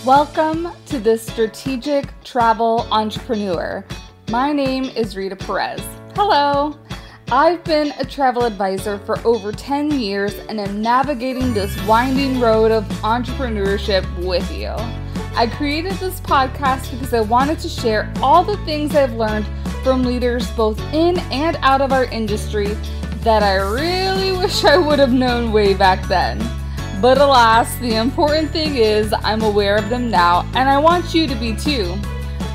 Welcome to the Strategic Travel Entrepreneur. My name is Rita Perez. Hello. I've been a travel advisor for over 10 years and am navigating this winding road of entrepreneurship with you. I created this podcast because I wanted to share all the things I've learned from leaders both in and out of our industry that I really wish I would have known way back then. But alas, the important thing is I'm aware of them now, and I want you to be too.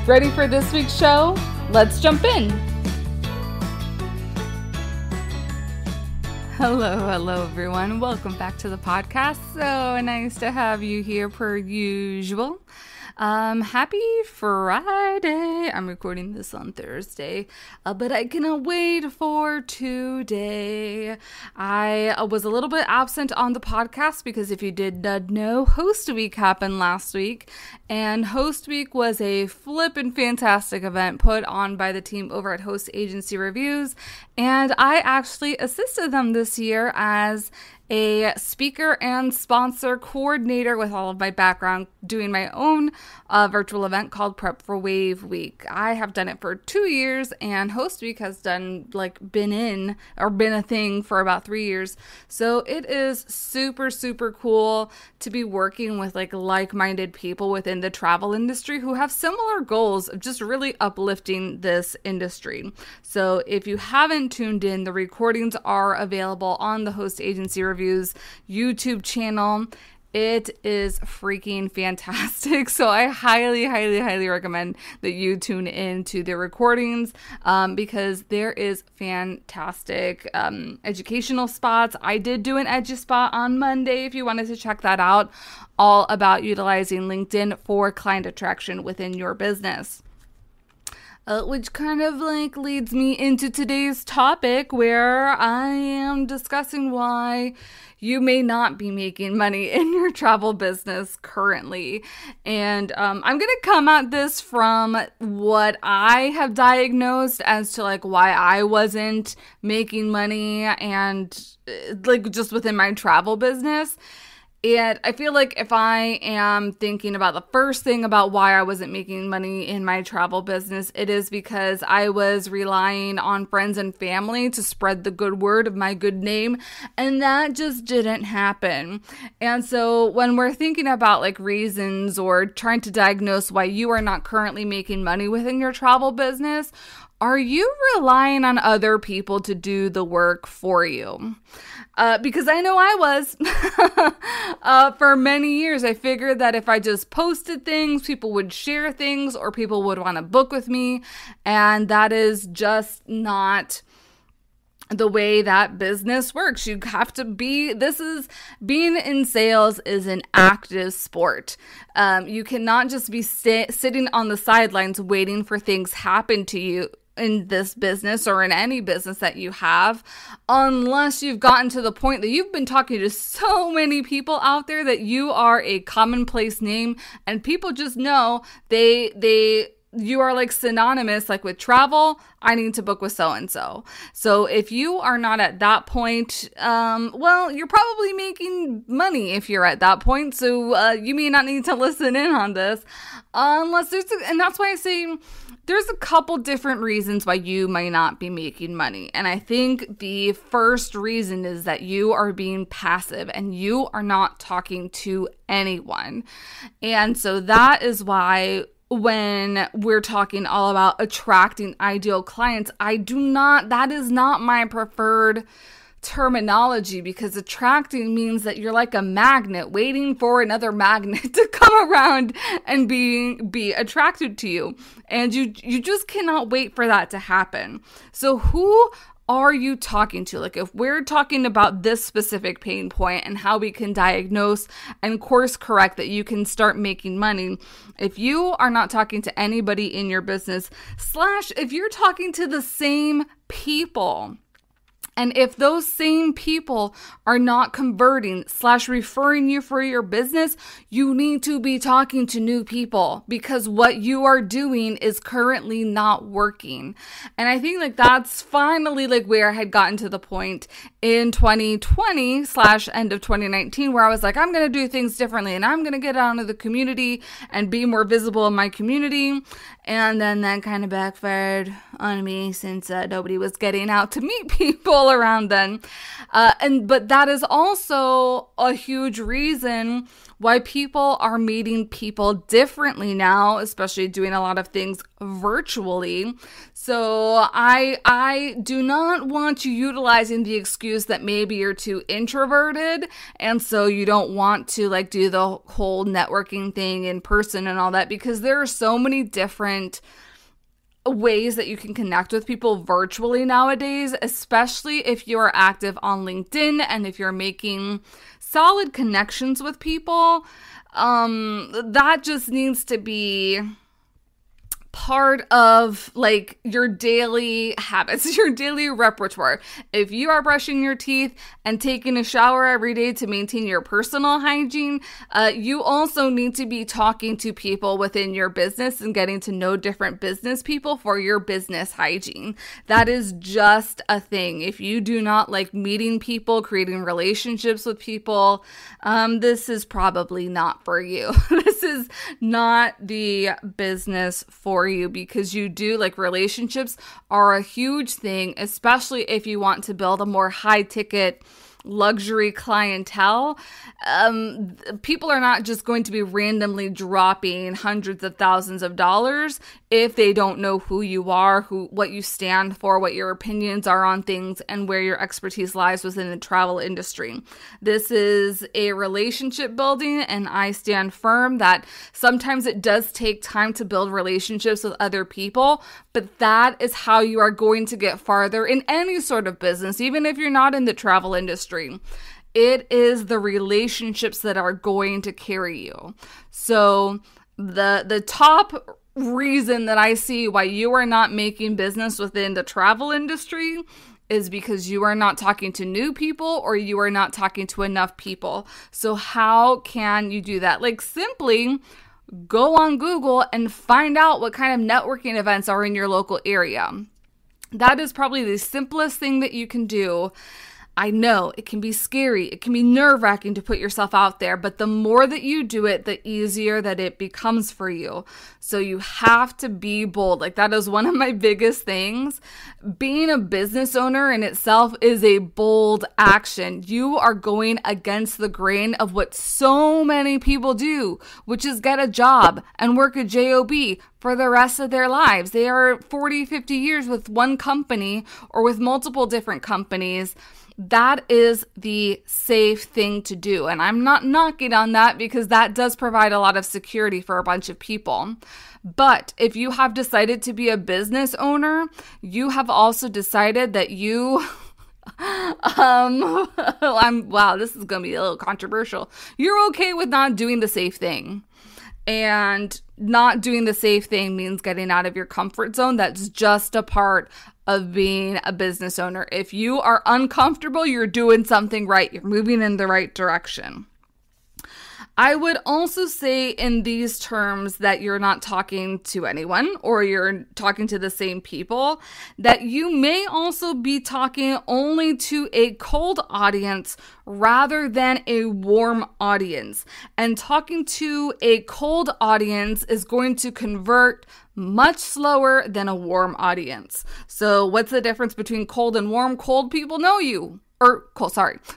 Ready for this week's show? Let's jump in. Hello everyone. Welcome back to the podcast. So nice to have you here per usual. Happy Friday. I'm recording this on Thursday, but I cannot wait for today. I was a little bit absent on the podcast because if you did not know, Host Week happened last week, and Host Week was a flippin' fantastic event put on by the team over at Host Agency Reviews, and I actually assisted them this year as a speaker and sponsor coordinator with all of my background, doing my own virtual event called Prep for Wave Week. I have done it for 2 years, and Host Week has been a thing for about 3 years. So it is super cool to be working with like-minded people within the travel industry who have similar goals of just really uplifting this industry. So if you haven't tuned in, the recordings are available on the Host Agency Reviews YouTube channel. It is freaking fantastic. So I highly recommend that you tune in to the recordings because there is fantastic educational spots. I did do an edgy spot on Monday if you wanted to check that out, all about utilizing LinkedIn for client attraction within your business. Which kind of leads me into today's topic, where I am discussing why you may not be making money in your travel business currently. And I'm going to come at this from what I have diagnosed as to why I wasn't making money and just within my travel business. And I feel like if I am thinking about the first thing about why I wasn't making money in my travel business, it is because I was relying on friends and family to spread the good word of my good name, and that just didn't happen. And so when we're thinking about reasons or trying to diagnose why you are not currently making money within your travel business, are you relying on other people to do the work for you? Because I know I was. For many years, I figured that if I just posted things, people would share things or people would want to book with me. And that is just not the way that business works. You have to being in sales is an active sport. You cannot just be sitting on the sidelines waiting for things happen to you in this business or in any business that you have, unless you've gotten to the point that you've been talking to so many people out there that you are a commonplace name and people just know you are synonymous, with travel, I need to book with so-and-so. So if you are not at that point, you're probably making money if you're at that point. So you may not need to listen in on this unless and that's why I say there's a couple different reasons why you might not be making money. And I think the first reason is that you are being passive and you are not talking to anyone. And so that is why when we're talking all about attracting ideal clients, that is not my preferred terminology, because attracting means that you're like a magnet waiting for another magnet to come around and be attracted to you. And you just cannot wait for that to happen. So who are you talking to? If we're talking about this specific pain point and how we can diagnose and course correct that you can start making money, if you are not talking to anybody in your business, / if you're talking to the same people And if those same people are not converting / referring you for your business, you need to be talking to new people because what you are doing is currently not working. And I think like that's finally like where I had gotten to the point in 2020 / end of 2019 where I was like, I'm going to do things differently and I'm going to get out into the community and be more visible in my community. And then that kind of backfired on me since nobody was getting out to meet people around then. But that is also a huge reason why people are meeting people differently now, especially doing a lot of things virtually. So I do not want you utilizing the excuse that maybe you're too introverted and so you don't want to like do the whole networking thing in person and all that, because there are so many different ways that you can connect with people virtually nowadays, especially if you are active on LinkedIn and if you're making solid connections with people. That just needs to be part of like your daily habits, your daily repertoire. If you are brushing your teeth and taking a shower every day to maintain your personal hygiene, you also need to be talking to people within your business and getting to know different business people for your business hygiene. That is just a thing. If you do not like meeting people, creating relationships with people, this is probably not for you. This is not the business for you, because you do like relationships are a huge thing, especially if you want to build a more high ticket luxury clientele. People are not just going to be randomly dropping hundreds of thousands of dollars if they don't know who you are, what you stand for, what your opinions are on things, and where your expertise lies within the travel industry. This is a relationship building, and I stand firm that sometimes it does take time to build relationships with other people, but that is how you are going to get farther in any sort of business, even if you're not in the travel industry. It is the relationships that are going to carry you. So the top reason that I see why you are not making business within the travel industry is because you are not talking to new people or you are not talking to enough people. So how can you do that? Like simply go on Google and find out what kind of networking events are in your local area. That is probably the simplest thing that you can do. I know it can be scary. It can be nerve-wracking to put yourself out there, but the more that you do it, the easier that it becomes for you. So you have to be bold. Like that is one of my biggest things. Being a business owner in itself is a bold action. You are going against the grain of what so many people do, which is get a job and work a job for the rest of their lives. They are 40, 50 years with one company or with multiple different companies. That is the safe thing to do. And I'm not knocking on that because that does provide a lot of security for a bunch of people. But if you have decided to be a business owner, you have also decided that you wow, this is going to be a little controversial. You're okay with not doing the safe thing. And not doing the safe thing means getting out of your comfort zone. That's just a part of being a business owner. If you are uncomfortable, you're doing something right. You're moving in the right direction. I would also say in these terms that you're not talking to anyone or you're talking to the same people, that you may also be talking only to a cold audience rather than a warm audience. And talking to a cold audience is going to convert much slower than a warm audience. So what's the difference between cold and warm? Cold people know you.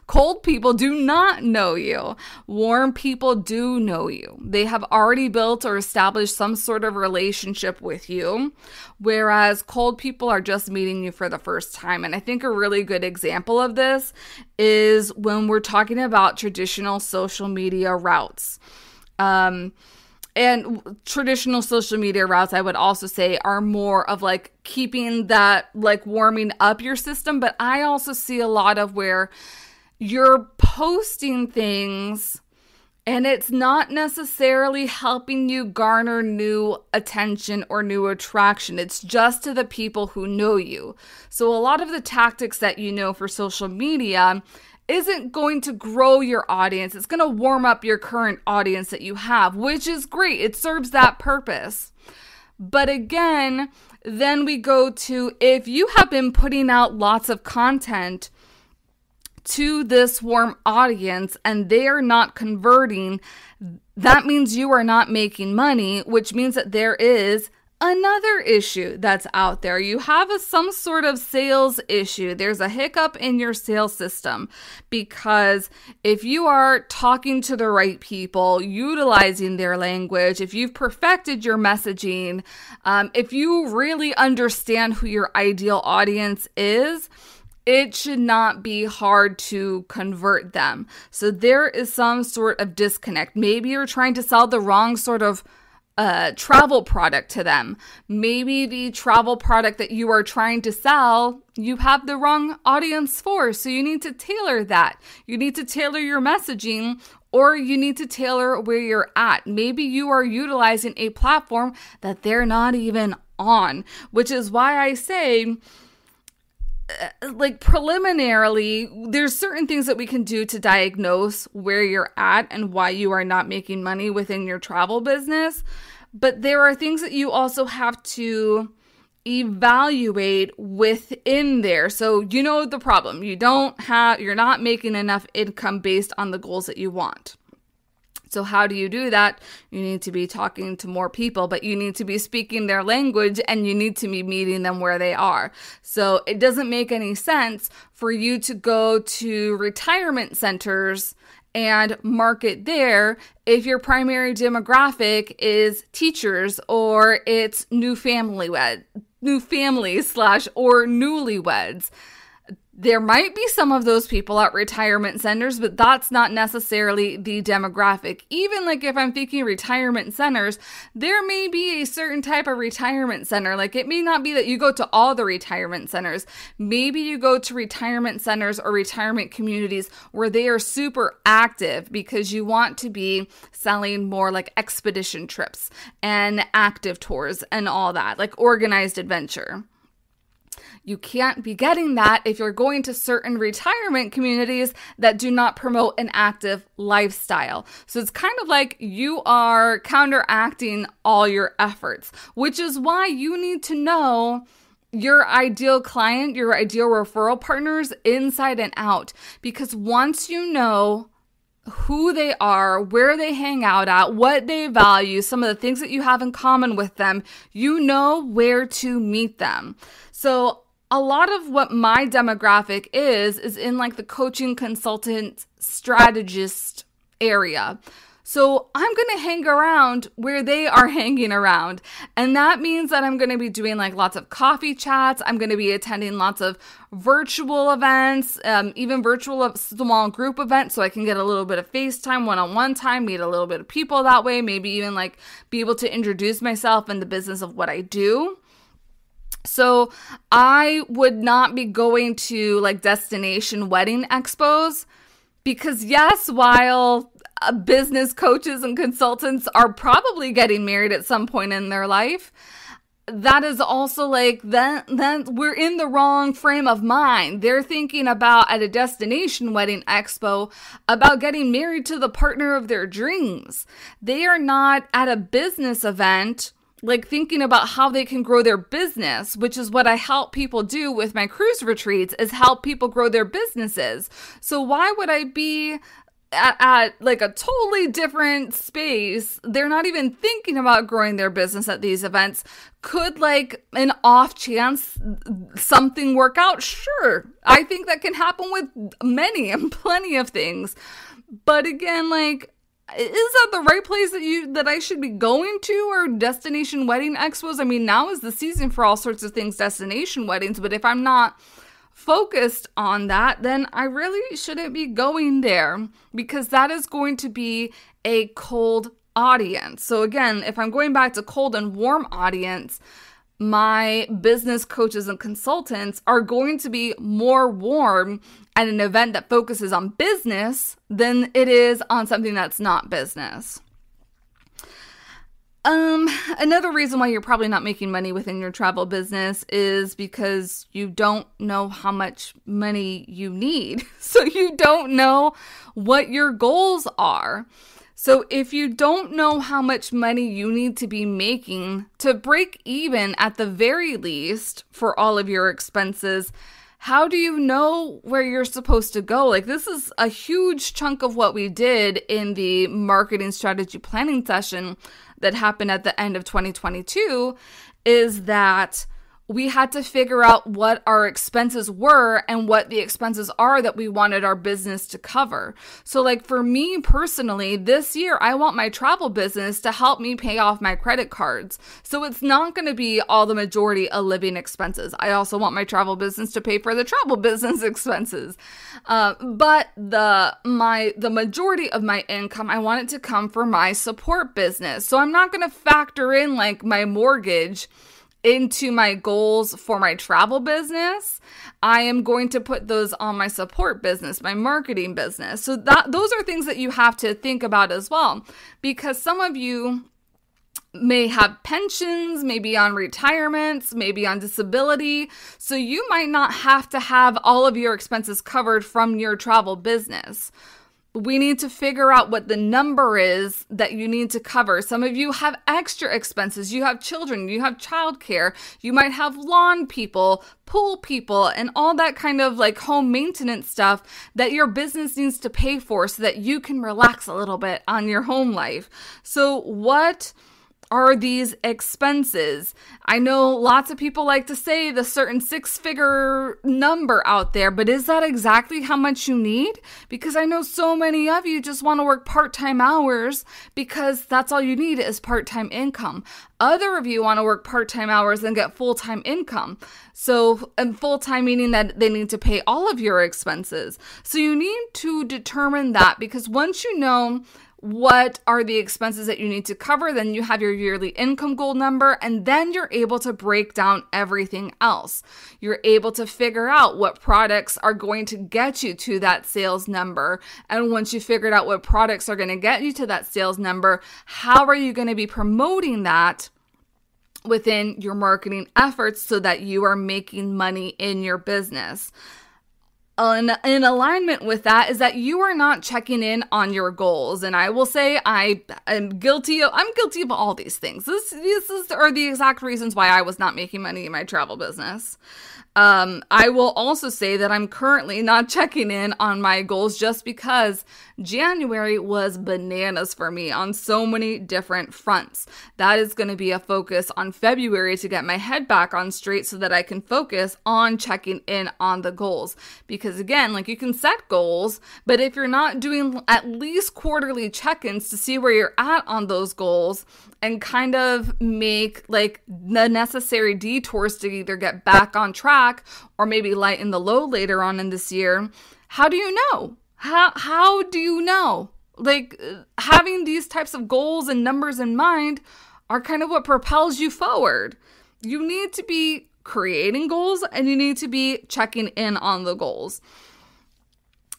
Cold people do not know you. Warm people do know you. They have already built or established some sort of relationship with you, whereas cold people are just meeting you for the first time. And I think a really good example of this is when we're talking about traditional social media routes. And traditional social media routes, I would also say, are more of like keeping that, like warming up your system. But I also see a lot of where you're posting things And it's not necessarily helping you garner new attention or new attraction. It's just to the people who know you. So a lot of the tactics that you know for social media isn't going to grow your audience. It's going to warm up your current audience that you have, which is great. It serves that purpose. But again, then we go to, if you have been putting out lots of content to this warm audience and they are not converting, that means you are not making money, which means that there is another issue that's out there. You have some sort of sales issue. There's a hiccup in your sales system, because if you are talking to the right people, utilizing their language, if you've perfected your messaging, if you really understand who your ideal audience is, it should not be hard to convert them. So there is some sort of disconnect. Maybe you're trying to sell the wrong sort of travel product to them. Maybe the travel product that you are trying to sell, you have the wrong audience for. So you need to tailor that. You need to tailor your messaging, or you need to tailor where you're at. Maybe you are utilizing a platform that they're not even on, which is why I say, like, preliminarily, there's certain things that we can do to diagnose where you're at and why you are not making money within your travel business. But there are things that you also have to evaluate within there. So you know the problem. You're not making enough income based on the goals that you want. So how do you do that? You need to be talking to more people, but you need to be speaking their language and you need to be meeting them where they are. So it doesn't make any sense for you to go to retirement centers and market there if your primary demographic is teachers, or it's new families or newlyweds. There might be some of those people at retirement centers, but that's not necessarily the demographic. Even like if I'm thinking retirement centers, there may be a certain type of retirement center. Like, it may not be that you go to all the retirement centers. Maybe you go to retirement centers or retirement communities where they are super active, because you want to be selling more like expedition trips and active tours and all that, like organized adventure. You can't be getting that if you're going to certain retirement communities that do not promote an active lifestyle. So it's kind of like you are counteracting all your efforts, which is why you need to know your ideal client, your ideal referral partners inside and out. Because once you know who they are, where they hang out at, what they value, some of the things that you have in common with them, you know where to meet them. So a lot of what my demographic is in like the coaching, consultant, strategist area. So I'm going to hang around where they are hanging around. And that means that I'm going to be doing like lots of coffee chats. I'm going to be attending lots of virtual events, even virtual small group events, so I can get a little bit of FaceTime, one-on-one time, meet a little bit of people that way, maybe even like be able to introduce myself and the business of what I do. So I would not be going to like destination wedding expos, because yes, while business coaches and consultants are probably getting married at some point in their life, that is also like, then we're in the wrong frame of mind. They're thinking about, at a destination wedding expo, about getting married to the partner of their dreams. They are not at a business event like thinking about how they can grow their business, which is what I help people do with my cruise retreats, is help people grow their businesses. So why would I be at like a totally different space? They're not even thinking about growing their business at these events. Could like an off chance something work out? Sure. I think that can happen with many and plenty of things. But again, like, is that the right place that I should be going to, or destination wedding expos? I mean, now is the season for all sorts of things, destination weddings, but if I'm not focused on that, then I really shouldn't be going there, because that is going to be a cold audience. So again, if I'm going back to cold and warm audience, my business coaches and consultants are going to be more warm at an event that focuses on business than it is on something that's not business. Another reason why you're probably not making money within your travel business is because you don't know how much money you need. So you don't know what your goals are. So if you don't know how much money you need to be making to break even at the very least for all of your expenses, how do you know where you're supposed to go? Like, this is a huge chunk of what we did in the marketing strategy planning session that happened at the end of 2022, is that we had to figure out what our expenses were and what the expenses are that we wanted our business to cover. So like for me personally, this year, I want my travel business to help me pay off my credit cards. So it's not going to be all the majority of living expenses. I also want my travel business to pay for the travel business expenses. But the majority of my income, I want it to come from my support business. So I'm not going to factor in like my mortgage into my goals for my travel business. I am going to put those on my support business, my marketing business. So those are things that you have to think about as well, because some of you may have pensions, maybe on retirements, maybe on disability. So you might not have to have all of your expenses covered from your travel business. We need to figure out what the number is that you need to cover. Some of you have extra expenses. You have children, you have childcare, you might have lawn people, pool people, and all that kind of like home maintenance stuff that your business needs to pay for so that you can relax a little bit on your home life. So what are these expenses? I know lots of people like to say the certain 6-figure number out there, but is that exactly how much you need? Because I know so many of you just want to work part-time hours because that's all you need is part-time income. Other of you want to work part-time hours and get full-time income. So, and full-time meaning that they need to pay all of your expenses. So you need to determine that, because once you know what are the expenses that you need to cover, then you have your yearly income goal number, and then you're able to break down everything else. You're able to figure out what products are going to get you to that sales number. And once you figured out what products are going to get you to that sales number, how are you going to be promoting that within your marketing efforts so that you are making money in your business? In alignment with that is that you are not checking in on your goals. And I will say I'm guilty of all these things. These are the exact reasons why I was not making money in my travel business. I will also say that I'm currently not checking in on my goals just because January was bananas for me on so many different fronts. That is going to be a focus on February to get my head back on straight so that I can focus on checking in on the goals. Because again, like, you can set goals, but if you're not doing at least quarterly check-ins to see where you're at on those goals and kind of make like the necessary detours to either get back on track or maybe lighten the load later on in this year, how do you know? How do you know? Like, having these types of goals and numbers in mind are kind of what propels you forward. You need to be creating goals and you need to be checking in on the goals.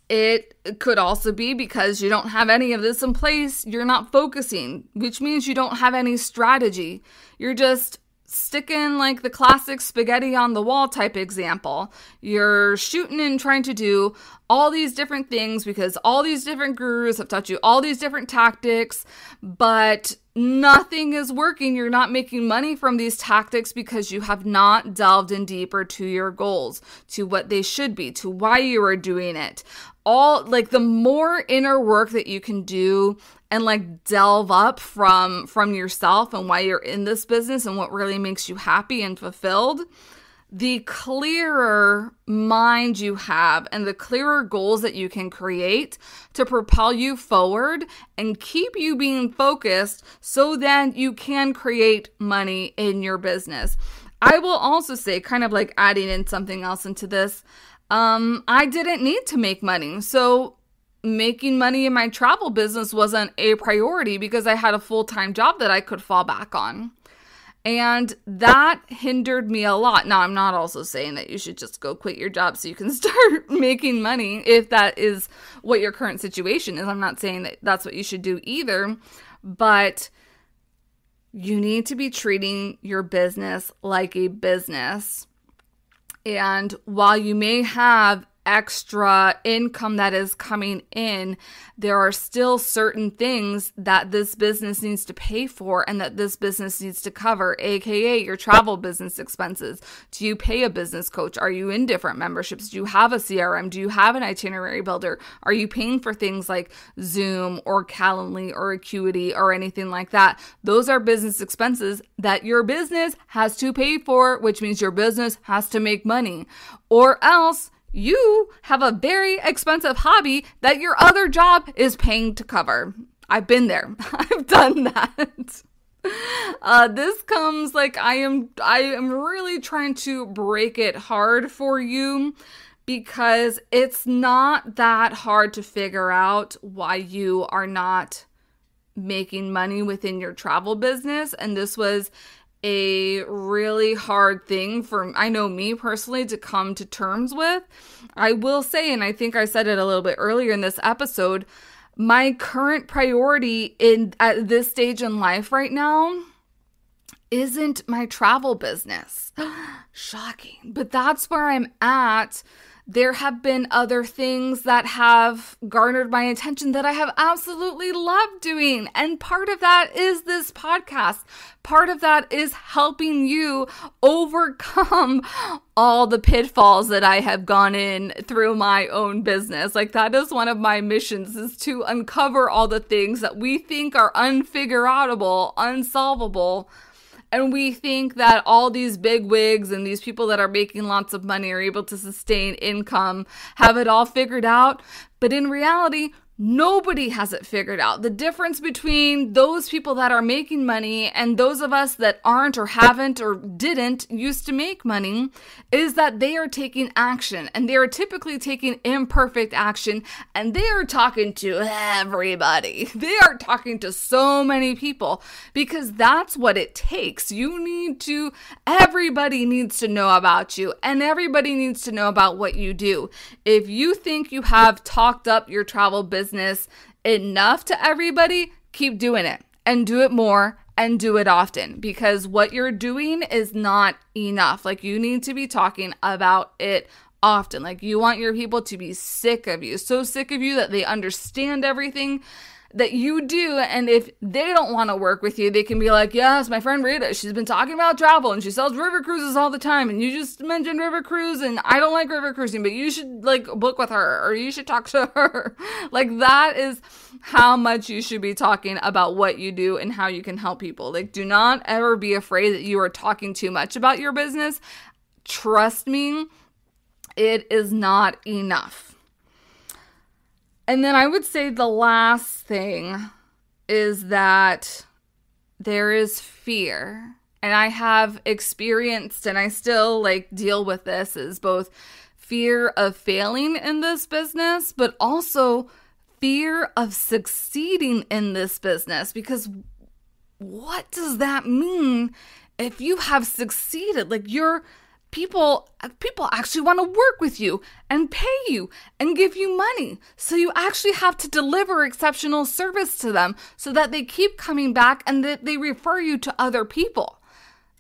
It could also be because you don't have any of this in place. You're not focusing, which means you don't have any strategy. You're just sticking like the classic spaghetti on the wall type example. You're shooting and trying to do all these different things because all these different gurus have taught you all these different tactics, but nothing is working. You're not making money from these tactics because you have not delved in deeper to your goals, to what they should be, to why you are doing it. All like the more inner work that you can do and like delve up from yourself and why you're in this business and what really makes you happy and fulfilled, the clearer mind you have and the clearer goals that you can create to propel you forward and keep you being focused so then you can create money in your business. I will also say, kind of like adding in something else into this, I didn't need to make money. So making money in my travel business wasn't a priority because I had a full-time job that I could fall back on. And that hindered me a lot. Now, I'm not also saying that you should just go quit your job so you can start making money if that is what your current situation is. I'm not saying that that's what you should do either, but you need to be treating your business like a business. And while you may have extra income that is coming in, there are still certain things that this business needs to pay for and that this business needs to cover, aka your travel business expenses. Do you pay a business coach? Are you in different memberships? Do you have a CRM? Do you have an itinerary builder? Are you paying for things like Zoom or Calendly or Acuity or anything like that? Those are business expenses that your business has to pay for, which means your business has to make money. Or else you have a very expensive hobby that your other job is paying to cover. I've been there. I've done that. This comes like I am really trying to break it hard for you because it's not that hard to figure out why you are not making money within your travel business. And this was a really hard thing for, I know me personally, to come to terms with. I will say, and I think I said it a little bit earlier in this episode, my current priority at this stage in life right now isn't my travel business. Shocking. But that's where I'm at. There have been other things that have garnered my attention that I have absolutely loved doing. And part of that is this podcast. Part of that is helping you overcome all the pitfalls that I have gone in through my own business. Like, that is one of my missions, is to uncover all the things that we think are unfigureoutable, unsolvable. And we think that all these big wigs and these people that are making lots of money are able to sustain income, have it all figured out. But in reality, nobody has it figured out. The difference between those people that are making money and those of us that aren't or haven't or didn't used to make money is that they are taking action, and they are typically taking imperfect action, and they are talking to everybody. They are talking to so many people because that's what it takes. Everybody needs to know about you, and everybody needs to know about what you do. If you think you have talked up your travel business enough to everybody, keep doing it and do it more and do it often, because what you're doing is not enough. Like, you need to be talking about it often. Like, you want your people to be sick of you, so sick of you that they understand everything that you do. And if they don't want to work with you, they can be like, yes, my friend Rita, she's been talking about travel and she sells river cruises all the time. And you just mentioned river cruise and I don't like river cruising, but you should book with her, or you should talk to her. Like, that is how much you should be talking about what you do and how you can help people. Like, do not ever be afraid that you are talking too much about your business. Trust me, it is not enough. And then I would say the last thing is that there is fear. And I have experienced, and I still deal with this, is both fear of failing in this business, but also fear of succeeding in this business. Because what does that mean if you have succeeded? Like, people actually want to work with you and pay you and give you money. So you actually have to deliver exceptional service to them so that they keep coming back and that they refer you to other people.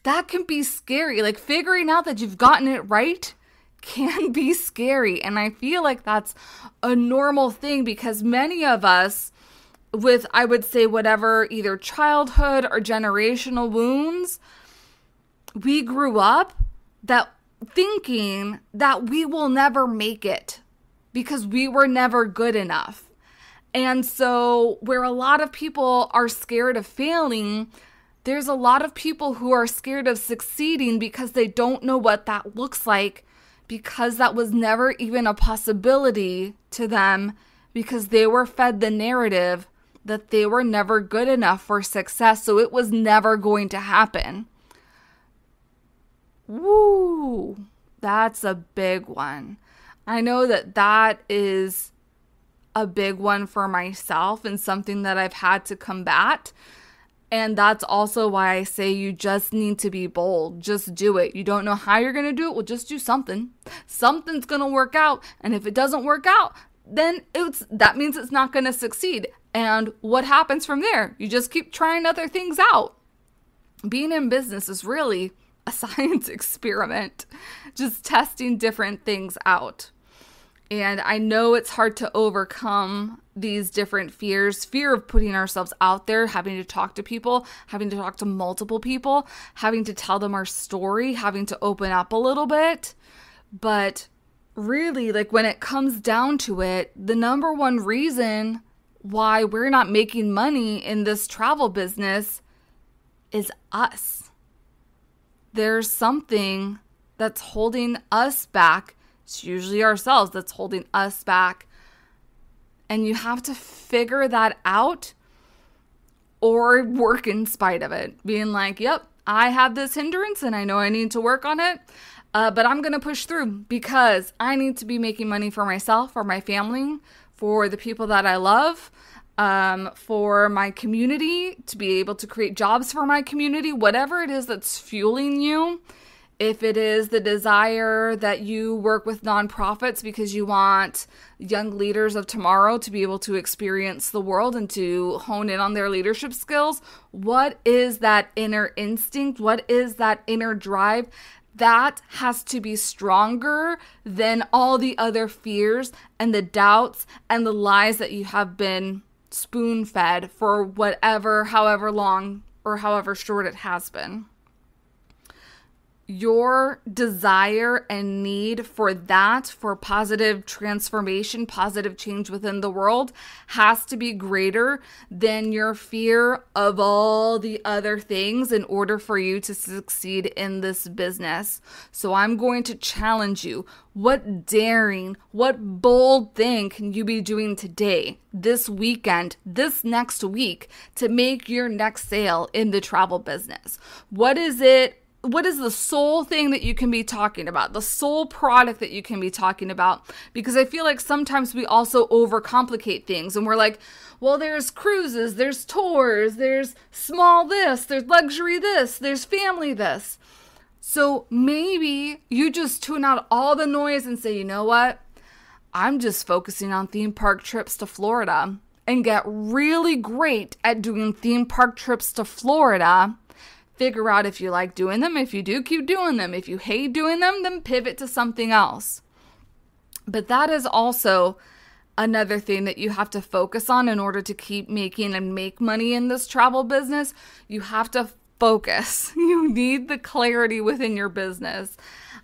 That can be scary. Like, figuring out that you've gotten it right can be scary. And I feel like that's a normal thing because many of us with, I would say, whatever, either childhood or generational wounds, we grew up thinking that we will never make it because we were never good enough. And so where a lot of people are scared of failing, there's a lot of people who are scared of succeeding because they don't know what that looks like, because that was never even a possibility to them, because they were fed the narrative that they were never good enough for success, so it was never going to happen. Woo, that's a big one. I know that is a big one for myself and something that I've had to combat. And that's also why I say you just need to be bold. Just do it. You don't know how you're going to do it. Well, just do something. Something's going to work out. And if it doesn't work out, then that means it's not going to succeed. And what happens from there? You just keep trying other things out. Being in business is really a science experiment, just testing different things out. And I know it's hard to overcome these different fears, fear of putting ourselves out there, having to talk to people, having to talk to multiple people, having to tell them our story, having to open up a little bit. But really, like when it comes down to it, the number one reason why we're not making money in this travel business is us. There's something that's holding us back. It's usually ourselves that's holding us back. And you have to figure that out or work in spite of it. Being like, yep, I have this hindrance and I know I need to work on it, but I'm going to push through because I need to be making money for myself, for my family, for the people that I love, for my community, to be able to create jobs for my community, whatever it is that's fueling you. If it is the desire that you work with nonprofits because you want young leaders of tomorrow to be able to experience the world and to hone in on their leadership skills, what is that inner instinct? What is that inner drive? That has to be stronger than all the other fears and the doubts and the lies that you have been spoon-fed for however long or however short it has been. Your desire and need for positive transformation, positive change within the world has to be greater than your fear of all the other things in order for you to succeed in this business. So I'm going to challenge you. What daring, what bold thing can you be doing today, this weekend, this next week to make your next sale in the travel business? What is the sole thing that you can be talking about? The sole product that you can be talking about? Because I feel like sometimes we also overcomplicate things and we're like, well, there's cruises, there's tours, there's small this, there's luxury this, there's family this. So maybe you just tune out all the noise and say, you know what? I'm just focusing on theme park trips to Florida and get really great at doing theme park trips to Florida. Figure out if you like doing them. If you do, keep doing them. If you hate doing them, then pivot to something else. But that is also another thing that you have to focus on in order to keep making and make money in this travel business. You have to focus. You need the clarity within your business.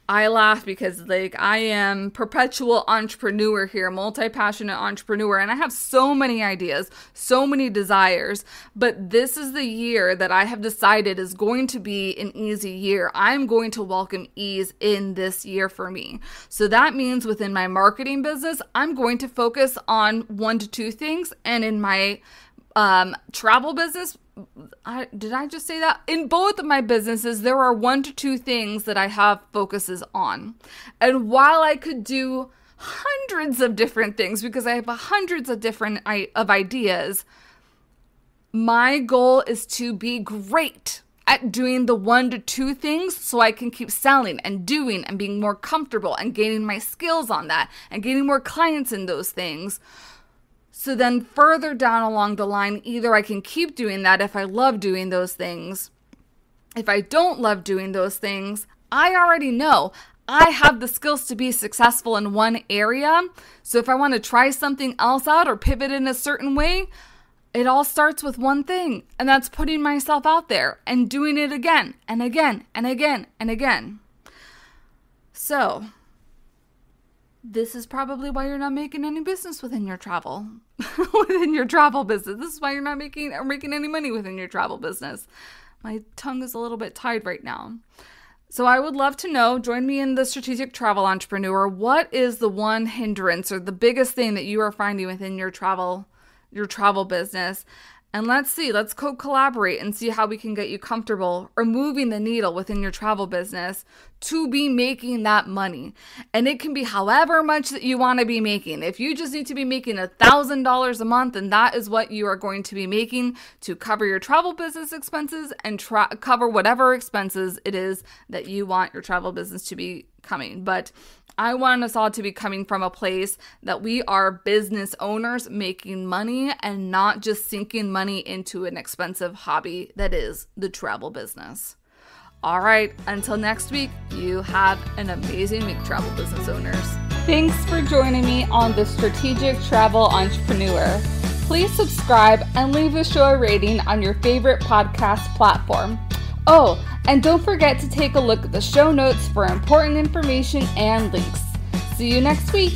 I laugh because I am perpetual entrepreneur here, multi-passionate entrepreneur, and I have so many ideas, so many desires, but this is the year that I have decided is going to be an easy year. I'm going to welcome ease in this year for me. So that means within my marketing business, I'm going to focus on 1 to 2 things, and in my travel business, did I just say that? In both of my businesses, there are 1 to 2 things that I have focuses on. And while I could do hundreds of different things because I have hundreds of different ideas, my goal is to be great at doing the 1 to 2 things so I can keep selling and doing and being more comfortable and gaining my skills on that and gaining more clients in those things. So then further down along the line, either I can keep doing that if I love doing those things. If I don't love doing those things, I already know I have the skills to be successful in one area. So if I want to try something else out or pivot in a certain way, it all starts with one thing, and that's putting myself out there and doing it again and again and again and again. So this is probably why you're not making any business within your travel, within your travel business. This is why you're not making any money within your travel business. My tongue is a little bit tied right now. So I would love to know, join me in the Strategic Travel Entrepreneur. What is the one hindrance or the biggest thing that you are finding within your travel business? And let's co-collaborate and see how we can get you comfortable or moving the needle within your travel business to be making that money. And it can be however much that you want to be making. If you just need to be making $1,000 a month, and that is what you are going to be making to cover your travel business expenses and cover whatever expenses it is that you want your travel business to be coming. But I want us all to be coming from a place that we are business owners making money and not just sinking money into an expensive hobby that is the travel business. All right, until next week, you have an amazing week, travel business owners. Thanks for joining me on The Strategic Travel Entrepreneur. Please subscribe and leave a show rating on your favorite podcast platform. Oh, and don't forget to take a look at the show notes for important information and links. See you next week.